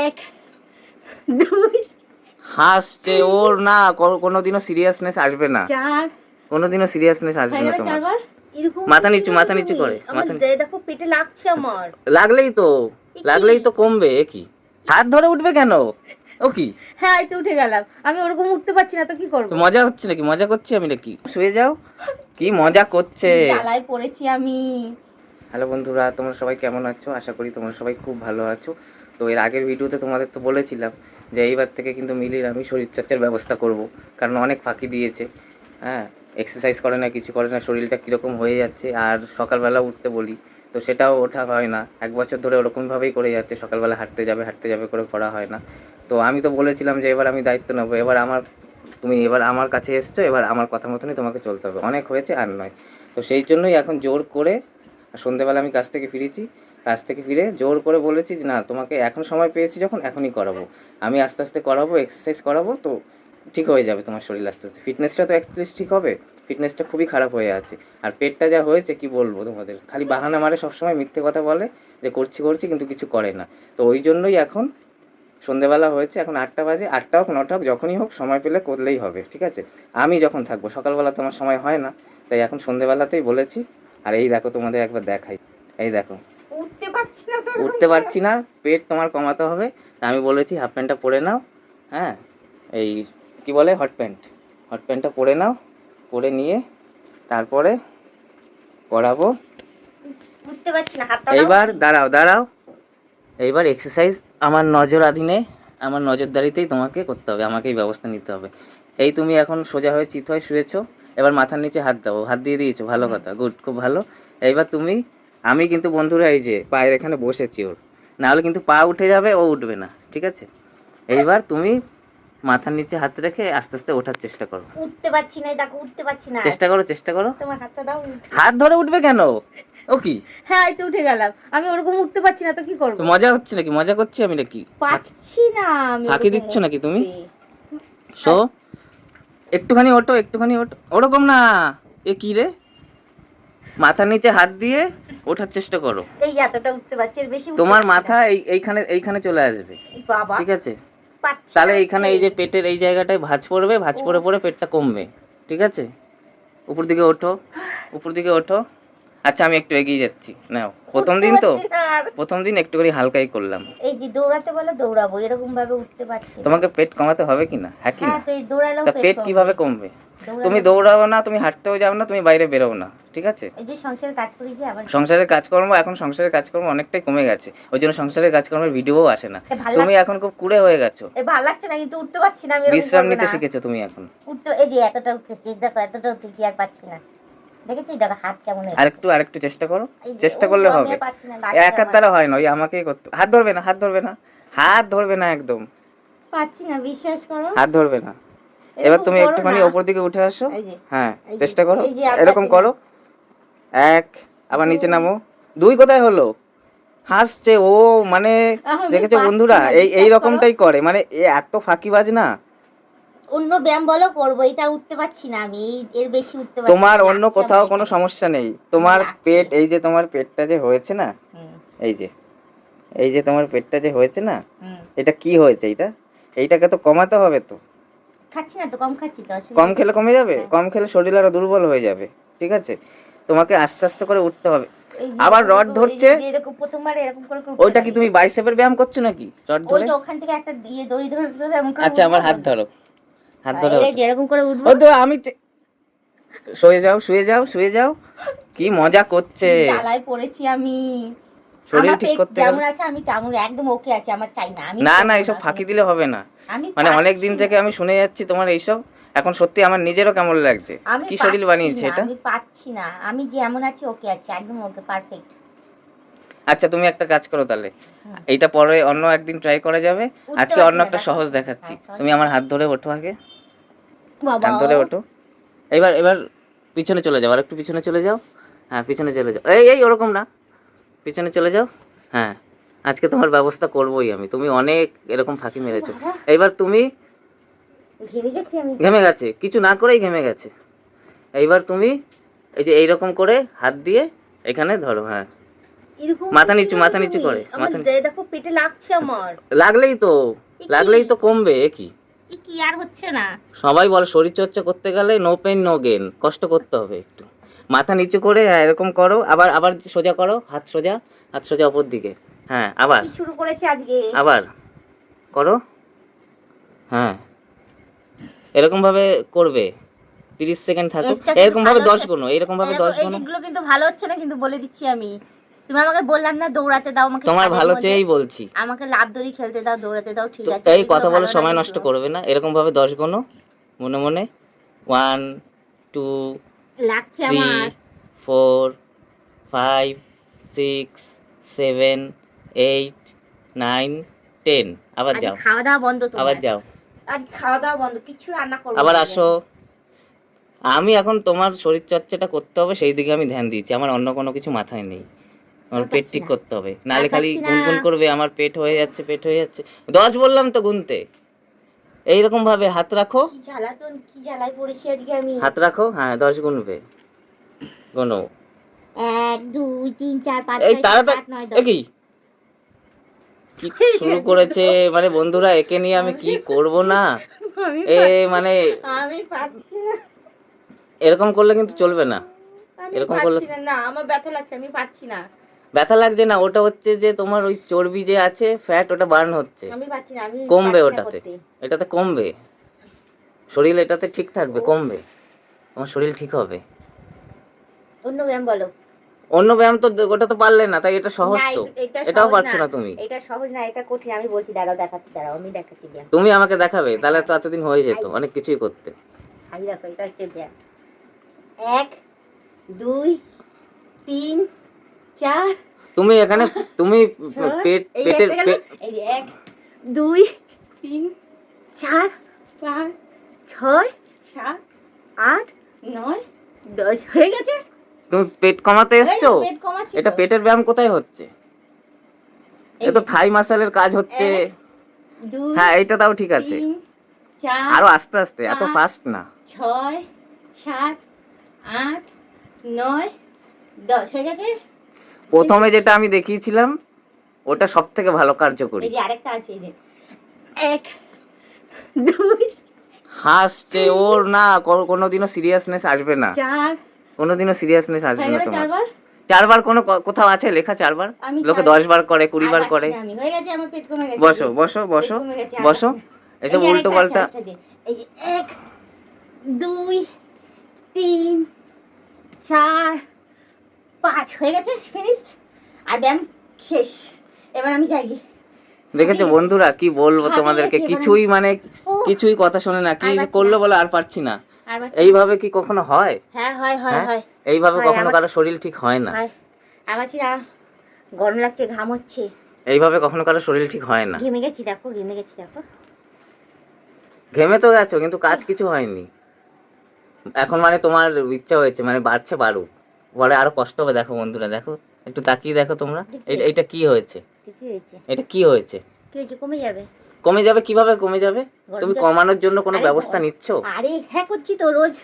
এক দুই হাসছে ওর না, কোনোদিনও সিরিয়াসনেস আসবে না, চার কোনোদিনও সিরিয়াসনেস আসবে না তোমার। চারবার এরকম মাথা নিচু, করছো মাথা কেন নিচু তুমি? করে, আমার মাথা নিচু। দেখো পেটে লাগছে আমার। লাগলেই তো কমবে। এ কি হাত ধরে উঠবে কেন? ও কি হ্যাঁ এই তো উঠে গেলাম, আমি ওরকম উঠতে পারছি না তো কি করব? মজা হচ্ছে নাকি? মজা করছি আমি নাকি? শুয়ে যাও, কি মজা করছে। জ্বালায় পড়েছি আমি। হ্যালো বন্ধুরা, তোমরা সবাই কেমন আছো? আশা করি তোমরা সবাই খুব ভালো আছো। তো এর আগের ভিডিওতে তোমাদের তো বলেছিলাম যে এইবার থেকে কিন্তু মিলির আমি শরীরচর্চার ব্যবস্থা করব, কারণ অনেক ফাঁকি দিয়েছে। হ্যাঁ, এক্সারসাইজ করে না, কিছু করে না, শরীরটা কীরকম হয়ে যাচ্ছে। আর সকালবেলা উঠতে বলি তো সেটাও ওঠা হয় না, 1 বছর ধরে ওরকমভাবেই করে যাচ্ছে, সকালবেলা হাঁটতে যাবে করে করা হয় না। তো আমি তো বলেছিলাম যে এবার আমি দায়িত্ব নেবো, তুমি এবার আমার কাছে এসছো, এবার আমার কথা মতনই তোমাকে চলতে হবে, অনেক হয়েছে আর নয়। তো সেই জন্যই এখন জোর করে সন্ধ্যেবেলা আমি কাজ থেকে ফিরে জোর করে বলেছি যে না, তোমাকে এখন সময় পেয়েছি যখন, এখনই করাবো। আমি আস্তে আস্তে করাবো, এক্সারসাইজ করাবো, তো ঠিক হয়ে যাবে তোমার শরীর আস্তে আস্তে। ফিটনেসটা তো অ্যাটলিস্ট ঠিক হবে, ফিটনেসটা খুবই খারাপ হয়ে আছে। আর পেটটা যা হয়েছে কি বলবো তোমাদের, খালি বাহানা মারে, সবসময় মিথ্যে কথা বলে যে করছি কিন্তু কিছু করে না। তো ওই জন্যই এখন সন্ধ্যেবেলা হয়েছে, এখন 8টা বাজে, 8টা হোক 9টা হোক, যখনই হোক সময় পেলে করলেই হবে, ঠিক আছে? আমি যখন থাকবো, সকালবেলা তো আমার সময় হয় না, তাই এখন সন্ধ্যেবেলাতেই বলেছি। আর এই দেখো, তোমাদের একবার দেখাই, এই দেখো উঠতে পারছি না, পেট তোমার কমাতে হবে। তা আমি বলেছি হাফ প্যান্টটা পরে নাও, হ্যাঁ, এই কি বলে হট প্যান্টটা পরে নাও, পরে নিয়ে তারপরে করাবো। উঠতে পারছি না, হাতটা এইবার দাঁড়াও, এইবার এক্সারসাইজ আমার নজরদারিতেই তোমাকে করতে হবে, আমাকেই ব্যবস্থা নিতে হবে। এই তুমি এখন সোজা হয়ে চিত হয়ে শুয়েছো, এবার মাথার নিচে হাত দাও, হাত দিয়ে দিয়েছো, ভালো কথা, গুড, খুব ভালো। এইবার আমি কিন্তু বন্ধুরা এই যে পায়ের এখানে বসেছি ওর, নাহলে কিন্তু পা উঠে যাবে, ও উঠবে না, ঠিক আছে? এইবার তুমি মাথার নিচে হাত রেখে আস্তে আস্তে ওঠার চেষ্টা করো। উঠতে পারছি না, দেখো উঠতে পারছি না। চেষ্টা করো। তোমার হাতটা দাও। হাত ধরে উঠবে কেন? ও কি হ্যাঁ এই তো উঠে গেলাম, আমি ওরকম উঠতে পারছি না তো কি করব? মজা হচ্ছে নাকি? মজা করছি আমি নাকি? পাচ্ছি না আমি। ফাঁকি দিচ্ছ নাকি তুমি? শো, একটুখানি ওঠো, ওরকম না। এ কি রে, মাথার নিচে হাত দিয়ে ওঠার চেষ্টা করো। এই এতটা উঠতে পারছি, এর বেশি তোমার মাথা এইখানে চলে আসবে, বাবা, ঠিক আছে? তাহলে এইখানে এই যে পেটের এই জায়গাটায় ভাঁজ পড়ে পেটটা কমবে, ঠিক আছে? উপর দিকে ওঠো। আচ্ছা, আমি একটু এগিয়ে যাচ্ছি, নাও। প্রথম দিন একটু করে হালকাই করলাম। এই যে দৌড়াতে বলে দৌড়াবো, এরকম ভাবে উঠতে পারছি। তোমাকে পেট কমাতে হবে কি না? হ্যাঁ কি না? দৌড়ালেও পেট কিভাবে কমবে? তুমি দৌড়াবো না, তুমি হাঁটতেও যাও না, তুমি বাইরে বেরোও না, ঠিক আছে? এই যে সংসারের কাজ করি, যে আবার সংসারের কাজকর্ম অনেকটাই কমে গেছে, ওই জন্য সংসারের কাজকর্মের ভিডিওও আসে না। তুমি এখন খুব কুড়ে হয়ে গেছো, ভালো লাগছে না, কিন্তু উঠতে পারছি না আমি। বিশ্রাম নিতে শিখেছো তুমি এখন। এই যে এতটা উঠতেছি, দেখো এতটা উঠতেছি আর পাচ্ছি না। দেখেছিস, দেখো হাত কেমন হয়েছে। আরেকটু চেষ্টা করো, চেষ্টা করলে হবে। একার দ্বারা হয় না, ওই আমাকেই করতে। হাত ধরবে না একদম, পাচ্ছি না, বিশ্বাস করো, হাত ধরবে না। এবার তুমি একটুখানি উপর দিকে উঠে আসো, হ্যাঁ, চেষ্টা করো, এরকম করো। 1, আবার নিচে নামো। 2 কোথায় হলো? হাসছে ও, মানে দেখেছো বন্ধুরা, এই রকমটাই করে, মানে এত ফাঁকিবাজ না। অন্য ব্যায়াম বলো করবো, এটা উঠতে পারছি না আমি, এর বেশি উঠতে পারছি না। তোমার অন্য কোথাও কোনো সমস্যা নেই, তোমার পেট, এই যে তোমার পেটটা যে হয়েছে না, এই যে তোমার পেটটা যে হয়েছে না, এটা কি হয়েছে? এইটাকে তো কমাতে হবে। তো খাচ্ছি না তো, কম খাচ্ছি তো। কম খেলে কমে যাবে? কম খেলে শরীর আরো দুর্বল হয়ে যাবে, ঠিক আছে? তোমাকে আস্তে আস্তে করে উঠতে হবে। আবার রড ধরছে, এরকম প্রথমবার এরকম করে। ওইটা কি তুমি বাইসেপের ব্যায়াম করছো নাকি? রড ধরে, ওই যে ওখান থেকে একটা দড়ি ধরে এমন করে। আচ্ছা, আমার হাত ধরো, এরকম করে উঠবো। ও তো আমি শুয়ে যাও। কি মজা করছে, জ্বালায় পড়েছি আমি। শরীর ঠিক করতে যেমন আছে আমি তেমন একদম ওকে আছে, আমার চাই না। আমি না এইসব ফাঁকি দিলে হবে না, মানে অনেক দিন থেকে আমি শুনে যাচ্ছি তোমার এইসব। এখন সত্যি আমার নিজেরও কেমন লাগছে, কি শরীর বানিয়েছে এটা। আমি পাচ্ছি না, আমি যেমন আছি ওকে আছি, একদম ওকে, পারফেক্ট। আচ্ছা, তুমি একটা কাজ করো তাহলে, এইটা পরে অন্য একদিন ট্রাই করা যাবে, আজকে অন্য একটা সহজ দেখাচ্ছি। তুমি আমার হাত ধরে ওঠো, আগে হাত ধরে ওঠো। এবার পিছনে চলে যাও, আর একটু পিছনে চলে যাও। হ্যাঁ, পিছনে চলে যাও, এই ওরকম না, পিছনে চলে যাও। হ্যাঁ, আজকে তোমার ব্যবস্থা করবোই আমি, তুমি অনেক এরকম ফাঁকি মেরেছো। এইবার তুমি ঘেমে গেছে, কিছু না করেই ঘেমে গেছে। এইবার তুমি এই যে এইরকম করে হাত দিয়ে এখানে ধরো, হ্যাঁ, এরকম মাথা করছো নিচু কেন মাথা নিচু তুমি? করে আমার মাথা দেখো পেটে লাগছে আমার। লাগলেই তো কমবে। কি এ কি আর হচ্ছে না? সবাই বলে শরীর চর্চা করতে গেলে নো পেন নো গেন, কষ্ট করতে হবে একটু। মাথা নিচু করে এরকম করো, আবার আবার সোজা করো, হাত সোজা ওপর দিকে। হ্যাঁ আবার কি শুরু করেছে আজকে? আবার করো। হ্যাঁ এরকম ভাবে করবে, 30 সেকেন্ড থাকুক। এটা কিন্তু এরকম ভাবে ভালো 10 হচ্ছে। গুণ, এরকম ভাবে 10 গুণ। এগুলো কিন্তু ভালো হচ্ছে না, কিন্তু বলে দিচ্ছি আমি। তুমি আমাকে বললাম না দৌড়াতে দাও, আমাকে তোমার ছাদের ভালো মধ্যে চেয়েই বলছি। আমাকে লাফ দড়ি খেলতে দাও, দৌড়াতে দাও, ঠিক তো আছে, এই এগুলো কথা বলে ভালো না সময় কিন্তু। নষ্ট করবে না, এরকম ভাবে 10 গুণ মনে মনে। 1 2 লাগছে 3 আমার। 4 5 6 7 8 9 10। আবার আজ যাও, খাওয়া দাওয়া বন্ধ তোমার। আবার যাও, আজ খাওয়া দাওয়া বন্ধ, কিচ্ছু রান্না করবো আবার না আসো। আমি এখন তোমার শরীর চর্চাটা করতে হবে, সেই দিকে আমি ধ্যান দিয়েছি। আমার অন্য কোনো কিছু মাথায় নেই। আমার আমি। পেট পাচ্ছি ঠিক না, করতে হবে, আর নাহলে খালি পাচ্ছি না। গুনগুন করবে আমার পেট হয়ে যাচ্ছে, পেট হয়ে যাচ্ছে। 10 বললাম তো গুনতে। এইরকম ভাবে হাত রাখো, কি জ্বালাতন, কি জ্বালায় পড়েছি আজকে আমি। হাত রাখো। হ্যাঁ 10 গুনবে, গুনো। 1 2 3 4 5 এই 6 7 তাড়াতাড়ি, 8 9 এ 10। কি শুরু করেছে মানে বন্ধুরা, একে নিয়ে আমি কি করব না। আমি এ মানে আমি পাচ্ছি না। এরকম করলে কিন্তু চলবে না। আমি এরকম করলে পাচ্ছি না, না আমার ব্যথা লাগছে, আমি পাচ্ছি না। ব্যথা লাগছে না, ওটা হচ্ছে যে তোমার ওই চর্বি যে আছে, ফ্যাট, ওটা বার্ন হচ্ছে, আমি পাচ্ছি না, আমি কমবে পাচ্ছি না ওটাতে। করতে। এটাতে কমবে, শরীর এটাতে ঠিক থাকবে, ও। কমবে, তোমার শরীর ঠিক হবে। অন্য ব্যায়াম বলো। অন্য ব্যায়াম তো ওটা তো পারলে না, তাই এটা সহজ না, তো। এটা এটাও সহজ পারছো না। না তুমি। এটা সহজ না, এটা কঠিন। আমি বলছি, দাঁড়াও দেখাচ্ছি, দাঁড়াও আমি দেখাচ্ছি ব্যায়াম। তুমি আমাকে দেখাবে, তাহলে তো এতদিন হয়ে যেত আই। অনেক কিছুই করতে। আই দেখো, এটা হচ্ছে ব্যায়াম। 1 2 3 4 তুমি এখানে তুমি 6। পেট এই পেটের একটা গেল। এই যে 1 2 3 4 5 6 7 8 9 10 হয়ে গেছে। তুমি পেট কমাতে এই এসছো। তো পেট কমাচ্ছি এটা তো। পেটের ব্যায়াম কোথায় হচ্ছে? এই এ তো যে, থাই মাসেলের কাজ হচ্ছে। 1 2 হ্যাঁ এইটা তাও ঠিক আছে। 3 4 আরো আস্তে আস্তে, এত 5 ফাস্ট না। 6 7 8 9 10 হয়ে গেছে। প্রথমে যেটা আমি দেখিয়েছিলাম ওটা সব থেকে ভালো কার্যকরী। এই যে আরেকটা আছে, এই যে 1 2 হাসছে ওর না, কোনোদিনও সিরিয়াসনেস আসবে না, 4 কোনোদিনও সিরিয়াসনেস আসবে হয়ে না গেল। তোমার। 4 বার। 4 বার কোনো কোথাও আছে লেখা 4 বার? আমি লোকে 4 10 বার করে, 20 বার করে। আমি হয়ে গেছে, আমার পেট কমে গেছে। বসো বসো পেট বসো কমে গেছে, আর বসো, পাচ্ছি না। এসব এই যে উল্টো আরেকটা আছে, পাল্টা। আরেকটা আছে। এই যে 1 2 3 4 5 হয়ে গেছে, ফিনিশড। আর ব্যায়াম শেষ। এবার আমি যাই গিয়ে। দেখেছো বন্ধুরা, কি বলবো হাঁপিয়ে তোমাদেরকে, গেছি এবার কিছুই মানে উফ, কিছুই কথা শোনে না। কি আর পারছি করলো না। বলো, আর পারছি না। আর পাচ্ছি না। এইভাবে কি কখনো হয়? হ্যাঁ হয় হয় হ্যাঁ হয় এইভাবে হয়, কখনো আমার কারো শরীর ঠিক হয় না। হয়। আর পাচ্ছি না, গরম লাগছে, ঘাম হচ্ছে। এইভাবে কখনো কারো শরীর ঠিক হয় না। ঘেমে গেছি দেখো, ঘেমে গেছি দেখো। ঘেমে তো গেছো কিন্তু কাজ কিছু হয়নি। এখন মানে তোমার ইচ্ছা হয়েছে, মানে বাড়ছে বাড়ুক, পরে আরো কষ্ট হবে। দেখো বন্ধুরা, দেখো একটু তাকিয়ে দেখো তোমরা, এটা কি হয়েছে, ঠিকই হয়েছে। এটা কি হয়েছে? কি হয়েছে? কমে যাবে। কমে যাবে কিভাবে কমে যাবে? গরম তুমি জল। কমানোর জন্য কোনো আরে ব্যবস্থা নিচ্ছ? আরে হ্যাঁ করছি তো, রোজ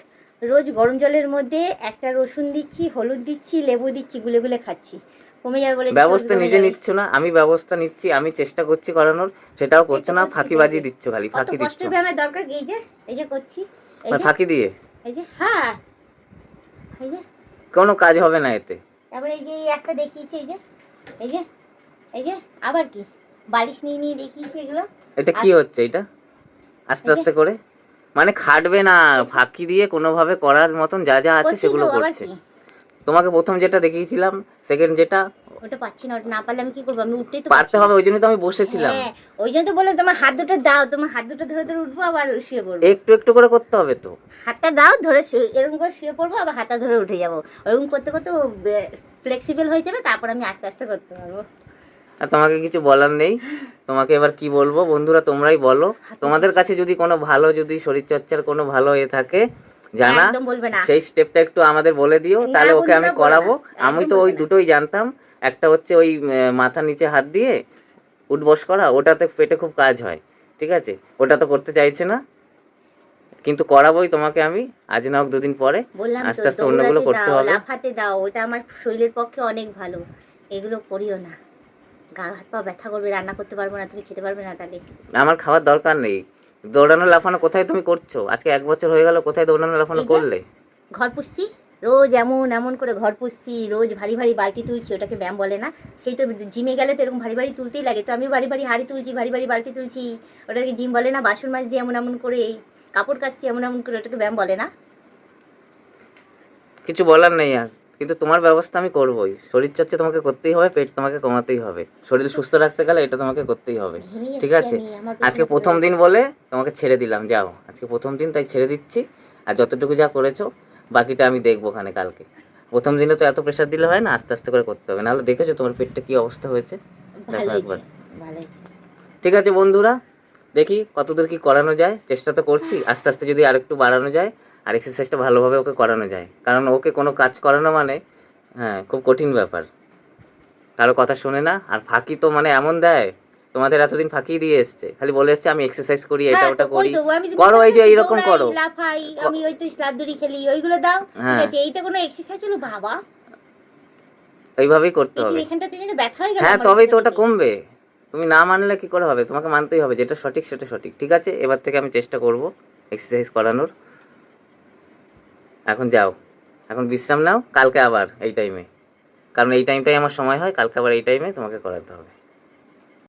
রোজ গরম জলের মধ্যে একটা রসুন দিচ্ছি, হলুদ দিচ্ছি, লেবু দিচ্ছি, গুলে গুলে খাচ্ছি, কমে যাবে বলে। ব্যবস্থা নিজে নিচ্ছ না, আমি ব্যবস্থা নিচ্ছি, আমি চেষ্টা করছি করানোর, সেটাও করছো না, ফাঁকিবাজি দিচ্ছ, খালি অত ফাঁকি দিচ্ছ। কষ্টের ব্যায়ামের দরকার কি? এই যে করছি, এই যে ফাঁকি দিয়ে এই যে হ্যাঁ, এই যে কোনো কাজ হবে না এতে। তারপরে এই যে এই একটা দেখিয়েছি, এই যে এই যে এই যে আবার কি বালিশ নিয়ে নিয়ে দেখিয়েছি এগুলো। এটা কি হচ্ছে? এটা আস্তে আস্তে করে মানে খাটবে না, ফাঁকি দিয়ে কোনোভাবে করার মতন যা যা আছে করছি সেগুলো তো, আবার করছে। কি? তোমাকে প্রথম যেটা দেখিয়েছিলাম, সেকেন্ড যেটা, ওটা পাচ্ছি না, ওটা না পারলে আমি কি করবো? আমি উঠতেই তো পারতে পারছি না। হবে, ওই জন্য তো আমি বসেছিলাম। হ্যাঁ, ওই জন্য তো বললাম তোমার হাত দুটো দাও, তোমার হাত দুটো ধরে ধরে উঠবো, আবার শুয়ে পড়বো। একটু একটু করে করতে হবে তো। হাতটা দাও, ধরে এরকম করে শুয়ে পড়বো, আবার হাতটা ধরে উঠে যাবো। ওরকম করতে করতে ফ্লেক্সিবল হয়ে যাবে, তারপর আমি আস্তে আস্তে করতে পারবো। আর তোমাকে কিছু বলার নেই। তোমাকে এবার কি বলবো বন্ধুরা, তোমরাই বলো। তোমাদের কাছে যদি কোনো ভালো, যদি শরীরচর্চার কোনো ভালো এ থাকে জানা, একদম বলবে না। সেই স্টেপটা একটু আমাদের বলে দিও, না তাহলে ওকে আমি বন্ধুরা, বলো করাবো। না। আমি একদম তো ওই বলবে না। দুটোই জানতাম। একটা হচ্ছে ওই মাথার নিচে হাত দিয়ে উঠবস করা, ওটাতে পেটে খুব কাজ হয়, ঠিক আছে, ওটা তো করতে চাইছে না, কিন্তু করাবোই তোমাকে আমি, আজ না হোক 2 দিন পরে। বললাম তো, আস্তে আস্তে অন্যগুলো দৌড়াতে করতে দাও, হবে। লাফাতে দাও, ওটা আমার শরীরের পক্ষে অনেক ভালো। এগুলো করিও না, গা হাত পা ব্যথা করবে, রান্না করতে পারবো না, তুমি খেতে পারবে না তাহলে। আমার খাওয়ার দরকার নেই। দৌড়ানো লাফানো কোথায় তুমি করছো? আজকে 1 বছর হয়ে গেল, কোথায় দৌড়ানো লাফানো এই যে করলে? ঘর পুষছি, রোজ এমন এমন করে ঘর পুষছি, রোজ ভারী ভারী বালতি তুলছি, ওটাকে ব্যায়াম বলে না? সেই তো জিমে গেলে তো এরকম ভারী ভারী তুলতেই লাগে, তো আমি ভারী ভারী হাঁড়ি তুলছি, ভারী ভারী বালতি তুলছি, ওটাকে জিম বলে না? বাসন মাজছি এমন এমন করে, কাপড় কাচছি এমন এমন করে, ওটাকে ব্যায়াম বলে না? কিছু বলার নেই আর, কিন্তু তোমার ব্যবস্থা আমি করবোই। শরীরচর্চা তোমাকে করতেই হবে, পেট তোমাকে কমাতেই হবে, শরীর সুস্থ রাখতে গেলে এটা তোমাকে করতেই হবে। ভেঙে ঠিক যাচ্ছি আছে? আমি, আমার আজকে পেছনে প্রথম পড়ে দিন যাবে। বলে তোমাকে ছেড়ে দিলাম, যাও। আজকে প্রথম দিন, তাই ছেড়ে দিচ্ছি। আর যতটুকু যা করেছো বাকিটা আমি দেখবো ওখানে কালকে। প্রথম দিনে তো এত প্রেশার দিলে হয় না, আস্তে আস্তে করে করতে হবে। নাহলে দেখেছো তোমার পেটটা কি অবস্থা হয়েছে? দেখো ভালো হয়েছে, একবার। ভালো হয়েছে। ঠিক আছে বন্ধুরা, দেখি কতদূর কি করানো যায়, চেষ্টা তো করছি। আস্তে আস্তে যদি আরেকটু বাড়ানো যায় আর এক্সারসাইজটা ভালোভাবে ওকে করানো যায়, কারণ ওকে কোনো কাজ করানো মানে হ্যাঁ খুব কঠিন ব্যাপার। কারো কথা শোনে না, আর ফাঁকি তো মানে এমন দেয়, তোমাদের এতদিন ফাঁকি দিয়ে এসছে, খালি বলে এসছে আমি এক্সারসাইজ করি, এটা হ্যাঁ তো ওটা করি, করি। তো আমি যে করো, বললাম এই না, যে যে এইরকম দৌড়াই করো। লাফাই, ক- আমি ওই তো স্লাপ দড়ি খেলি, ওইগুলো দাও, ঠিক হ্যাঁ, আছে? এইটা কোনো এক্সারসাইজ হলো বাবা? এইভাবেই করতে পেটের হবে। এখানটাতে যেন ব্যথা হয়ে গেল হ্যাঁ, আমার তবেই তো ওখানটা ওটা থেকে। কমবে। তুমি না মানলে কি করে হবে? তোমাকে মানতেই হবে, যেটা সঠিক সেটা সঠিক। ঠিক আছে, এবার থেকে আমি চেষ্টা করব এক্সারসাইজ করানোর। এখন যাও, এখন বিশ্রাম নাও, কালকে আবার এই টাইমে, কারণ এই টাইমটাই আমার সময় হয়, কালকে আবার এই টাইমে তোমাকে করাতে হবে।